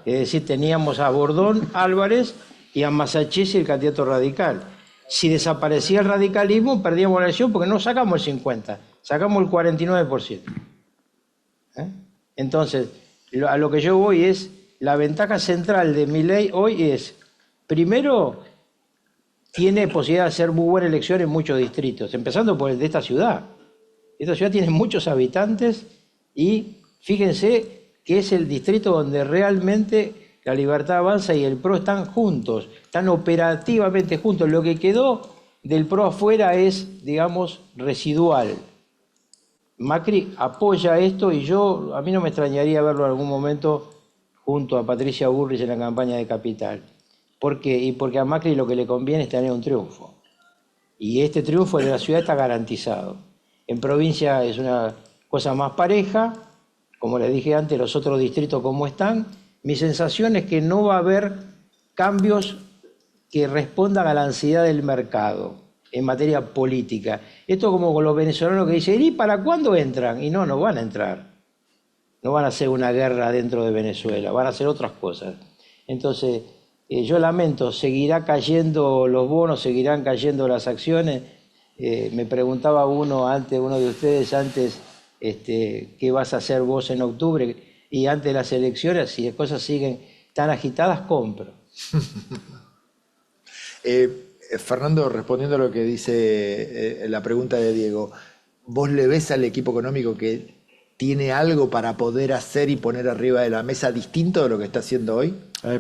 Es decir, teníamos a Bordón Álvarez y a Masachesi el candidato radical. Si desaparecía el radicalismo, perdíamos la elección porque no sacamos el 50%, sacamos el 49%. Entonces, a lo que yo voy es, la ventaja central de Milei hoy es, primero, tiene posibilidad de hacer muy buena elección en muchos distritos, empezando por el de esta ciudad. Esta ciudad tiene muchos habitantes y fíjense que es el distrito donde realmente La Libertad Avanza y el PRO están juntos, están operativamente juntos. Lo que quedó del PRO afuera es, digamos, residual. Macri apoya esto y a mí no me extrañaría verlo en algún momento junto a Patricia Bullrich en la campaña de Capital. ¿Por qué? Y porque a Macri lo que le conviene es tener un triunfo. Y este triunfo de la ciudad está garantizado. En provincia es una cosa más pareja, como les dije antes, los otros distritos como están. Mi sensación es que no va a haber cambios que respondan a la ansiedad del mercado en materia política. Esto como con los venezolanos que dicen, ¿y para cuándo entran? Y no van a entrar. No van a hacer una guerra dentro de Venezuela, van a hacer otras cosas. Entonces, yo lamento, seguirá cayendo los bonos, seguirán cayendo las acciones. Me preguntaba uno de ustedes antes, ¿qué vas a hacer vos en octubre? Y antes de las elecciones, si las cosas siguen tan agitadas, compro. Fernando, respondiendo a lo que dice la pregunta de Diego, ¿vos le ves al equipo económico que tiene algo para poder hacer y poner arriba de la mesa distinto de lo que está haciendo hoy?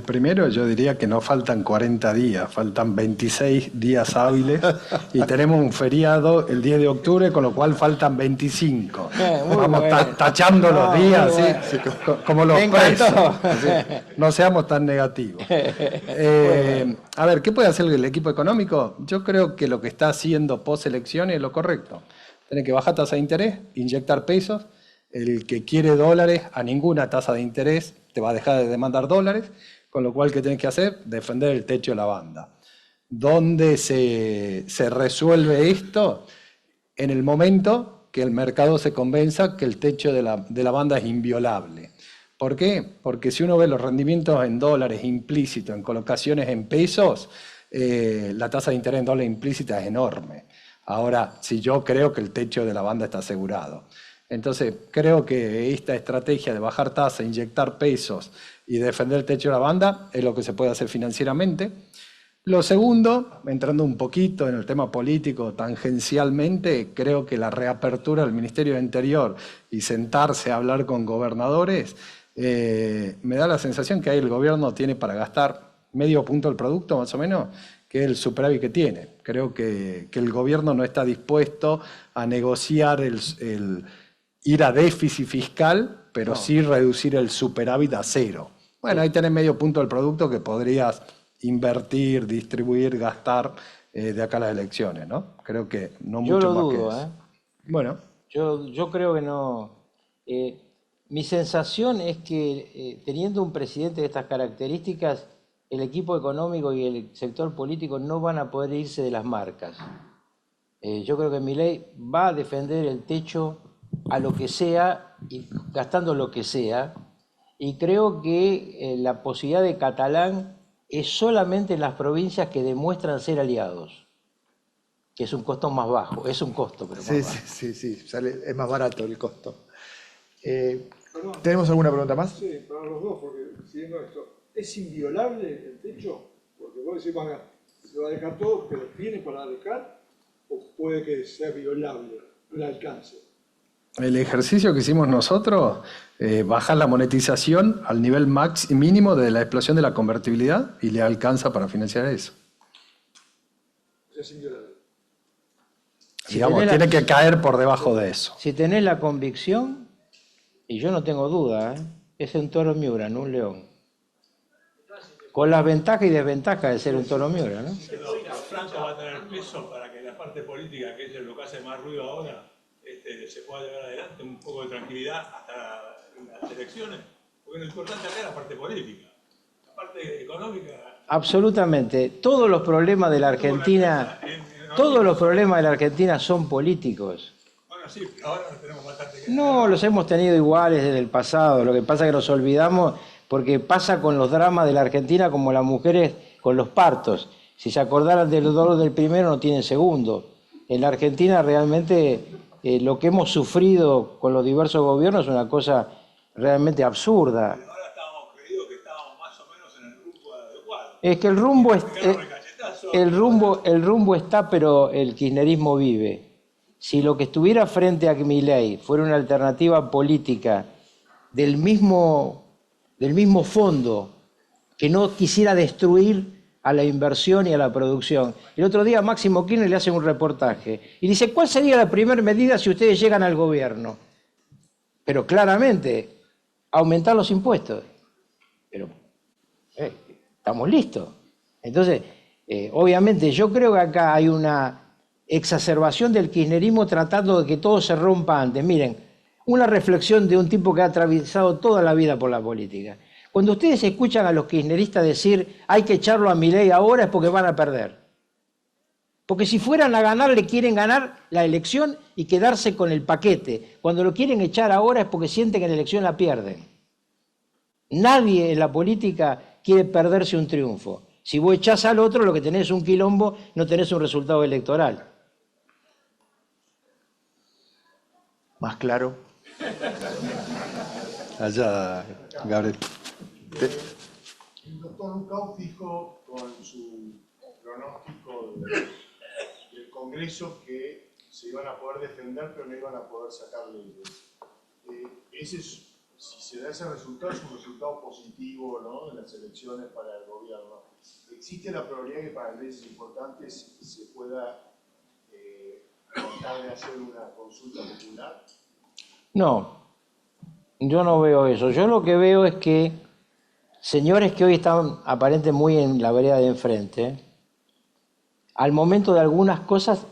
Primero yo diría que no faltan 40 días, faltan 26 días hábiles y tenemos un feriado el 10 de octubre, con lo cual faltan 25. Vamos tachando los días, ¿sí? Como los presos. ¿Sí? No seamos tan negativos. A ver, ¿qué puede hacer el equipo económico? Yo creo que lo que está haciendo post elecciones es lo correcto. Tiene que bajar tasa de interés, inyectar pesos. El que quiere dólares a ninguna tasa de interés te va a dejar de demandar dólares, con lo cual, ¿qué tenés que hacer? Defender el techo de la banda. ¿Dónde se resuelve esto? En el momento que el mercado se convenza que el techo de la banda es inviolable. ¿Por qué? Porque si uno ve los rendimientos en dólares implícitos, en colocaciones en pesos, la tasa de interés en dólares implícita es enorme. Ahora, si yo creo que el techo de la banda está asegurado. Entonces, creo que esta estrategia de bajar tasa, inyectar pesos y defender el techo de la banda es lo que se puede hacer financieramente. Lo segundo, entrando un poquito en el tema político tangencialmente, creo que la reapertura del Ministerio de Interior y sentarse a hablar con gobernadores, me da la sensación que ahí el gobierno tiene para gastar medio punto del producto, más o menos, que es el superávit que tiene. Creo que el gobierno no está dispuesto a negociar ir a déficit fiscal, pero sí reducir el superávit a cero. Bueno, ahí tenés medio punto del producto que podrías invertir, distribuir, gastar de acá a las elecciones, ¿no? Creo que no Yo mucho lo más que dudo, eso. Bueno, Yo creo que no. Mi sensación es que teniendo un presidente de estas características, el equipo económico y el sector político no van a poder irse de las marcas. Yo creo que Milei va a defender el techo a lo que sea y gastando lo que sea, y creo que la posibilidad de catalán es solamente en las provincias que demuestran ser aliados, que es un costo más bajo, es un costo, pero más Sí, bajo. sí, es más barato el costo. ¿Tenemos alguna pregunta más? Sí, para los dos, porque siguiendo esto, ¿es inviolable el techo? Porque vos decís, se va a dejar todo, pero ¿tiene para dejar? ¿O puede que sea violable el alcance? el ejercicio que hicimos nosotros, bajar la monetización al nivel mínimo de la explosión de la convertibilidad y le alcanza para financiar eso. O sea, es inviolable. Digamos, tenés tiene que caer por debajo de eso. Si tenés la convicción, y yo no tengo duda, es un toro Miura, no un león. Con las ventajas y desventajas de ser un toro Miura, ¿no? Franco va a tener peso para que la parte política, que es lo que hace más ruido ahora, se pueda llevar adelante un poco de tranquilidad hasta las elecciones. Porque lo importante acá es la parte política. La parte económica... Absolutamente. Todos los problemas de la Argentina, todos los problemas de la Argentina son políticos. Bueno, sí, pero ahora tenemos bastante... No, los hemos tenido iguales desde el pasado. Lo que pasa es que nos olvidamos porque pasa con los dramas de la Argentina como las mujeres con los partos. Si se acordaran del dolor del primero, no tienen segundo. En la Argentina realmente lo que hemos sufrido con los diversos gobiernos es una cosa realmente absurda. Pero ahora estábamos creídos que estábamos más o menos en el rumbo adecuado. Es que el rumbo está, pero el kirchnerismo vive. Si lo que estuviera frente a Milei fuera una alternativa política del mismo fondo, que no quisiera destruir a la inversión y a la producción. El otro día Máximo Kirchner le hace un reportaje y dice, ¿cuál sería la primera medida si ustedes llegan al gobierno? Pero claramente, aumentar los impuestos. Pero estamos listos. Entonces, obviamente, yo creo que acá hay una exacerbación del kirchnerismo tratando de que todo se rompa antes. Miren, una reflexión de un tipo que ha atravesado toda la vida por la política. Cuando ustedes escuchan a los kirchneristas decir hay que echarlo a Milei ahora es porque van a perder. Porque si fueran a ganar, le quieren ganar la elección y quedarse con el paquete. Cuando lo quieren echar ahora es porque sienten que en la elección la pierden. Nadie en la política quiere perderse un triunfo. Si vos echás al otro, lo que tenés es un quilombo, no tenés un resultado electoral. ¿Más claro? Allá, Gabriel. El doctor Lucao dijo con su pronóstico del Congreso que se iban a poder defender, pero no iban a poder sacar leyes. Si se da ese resultado, es un resultado positivo, ¿no?, en las elecciones para el gobierno. ¿Existe la probabilidad que para leyes importantes se pueda tratar de hacer una consulta popular? No, yo no veo eso. Yo lo que veo es que señores que hoy están aparentemente muy en la vereda de enfrente, al momento de algunas cosas,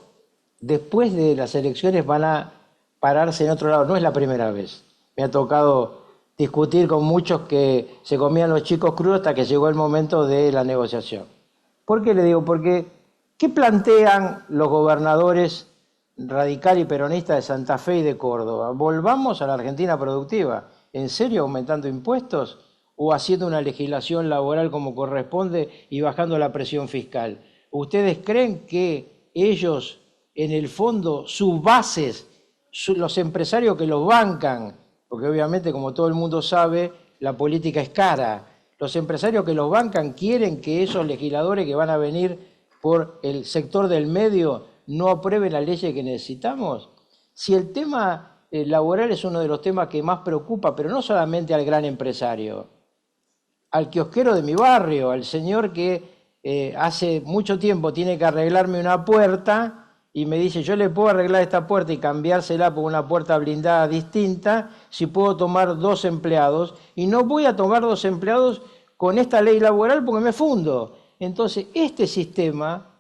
después de las elecciones van a pararse en otro lado. No es la primera vez. Me ha tocado discutir con muchos que se comían los chicos crudos hasta que llegó el momento de la negociación. ¿Por qué le digo? Porque ¿qué plantean los gobernadores radical y peronista de Santa Fe y de Córdoba? Volvamos a la Argentina productiva. ¿En serio aumentando impuestos o haciendo una legislación laboral como corresponde y bajando la presión fiscal? ¿Ustedes creen que ellos, en el fondo, sus bases, los empresarios que los bancan, porque obviamente, como todo el mundo sabe, la política es cara, los empresarios que los bancan quieren que esos legisladores que van a venir por el sector del medio no aprueben las leyes que necesitamos? Si el tema laboral es uno de los temas que más preocupa, pero no solamente al gran empresario, al kiosquero de mi barrio, al señor que hace mucho tiempo tiene que arreglarme una puerta y me dice, yo le puedo arreglar esta puerta y cambiársela por una puerta blindada distinta si puedo tomar 2 empleados, y no voy a tomar 2 empleados con esta ley laboral porque me fundo. Entonces, este sistema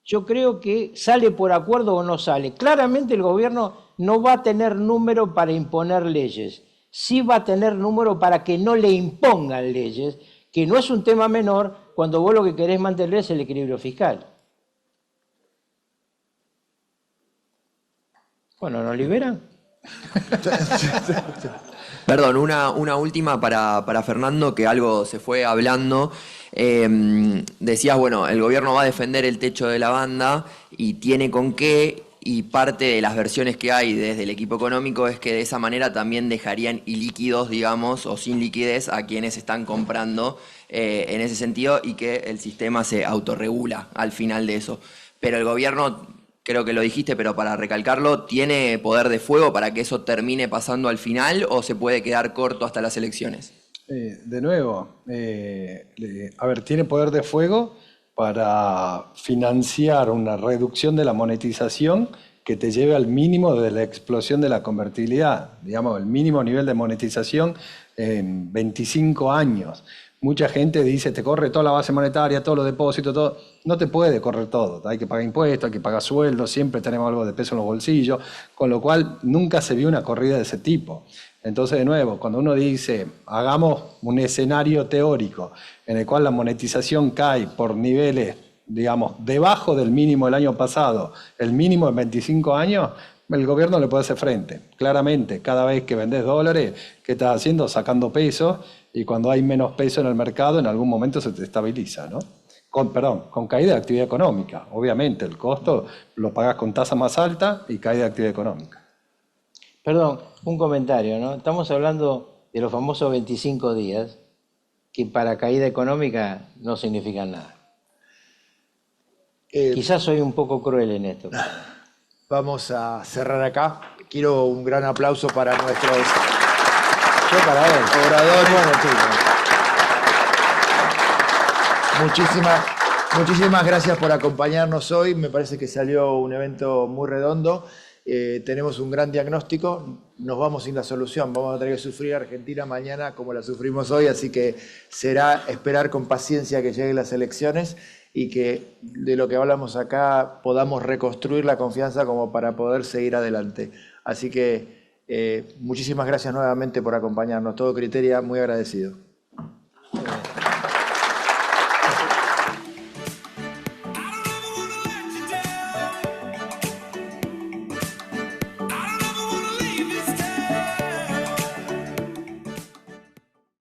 yo creo que sale por acuerdo o no sale. Claramente el gobierno no va a tener número para imponer leyes, sí va a tener número para que no le impongan leyes, que no es un tema menor cuando vos lo que querés mantener es el equilibrio fiscal. Bueno, ¿nos liberan? Perdón, una última para Fernando, que algo se fue hablando. Decías, bueno, el gobierno va a defender el techo de la banda y tiene con qué, y parte de las versiones que hay desde el equipo económico es que de esa manera también dejarían ilíquidos, digamos, o sin liquidez a quienes están comprando en ese sentido, y que el sistema se autorregula al final de eso. Pero el gobierno, creo que lo dijiste, pero para recalcarlo, ¿tiene poder de fuego para que eso termine pasando al final o se puede quedar corto hasta las elecciones? De nuevo, a ver, tiene poder de fuego para financiar una reducción de la monetización que te lleve al mínimo de la explosión de la convertibilidad, digamos, el mínimo nivel de monetización en 25 años. Mucha gente dice, te corre toda la base monetaria, todos los depósitos, todo. No te puede correr todo. Hay que pagar impuestos, hay que pagar sueldos, siempre tenemos algo de peso en los bolsillos, con lo cual nunca se vio una corrida de ese tipo. Entonces, de nuevo, cuando uno dice, hagamos un escenario teórico en el cual la monetización cae por niveles, digamos, debajo del mínimo del año pasado, el mínimo en 25 años, el gobierno le puede hacer frente. Claramente, cada vez que vendés dólares, ¿qué estás haciendo? Sacando pesos, y cuando hay menos peso en el mercado, en algún momento se te estabiliza, ¿no? Con caída de actividad económica. Obviamente, el costo lo pagás con tasa más alta y caída de actividad económica. Perdón, un comentario, ¿no? Estamos hablando de los famosos 25 días, que para caída económica no significan nada. Quizás soy un poco cruel en esto. Vamos a cerrar acá. Quiero un gran aplauso para nuestros oradores. Muchísimas gracias por acompañarnos hoy. Me parece que salió un evento muy redondo. Tenemos un gran diagnóstico. Nos vamos sin la solución. Vamos a tener que sufrir Argentina mañana como la sufrimos hoy. Así que será esperar con paciencia que lleguen las elecciones y que de lo que hablamos acá podamos reconstruir la confianza como para poder seguir adelante. Así que muchísimas gracias nuevamente por acompañarnos. Todo Criteria, muy agradecido.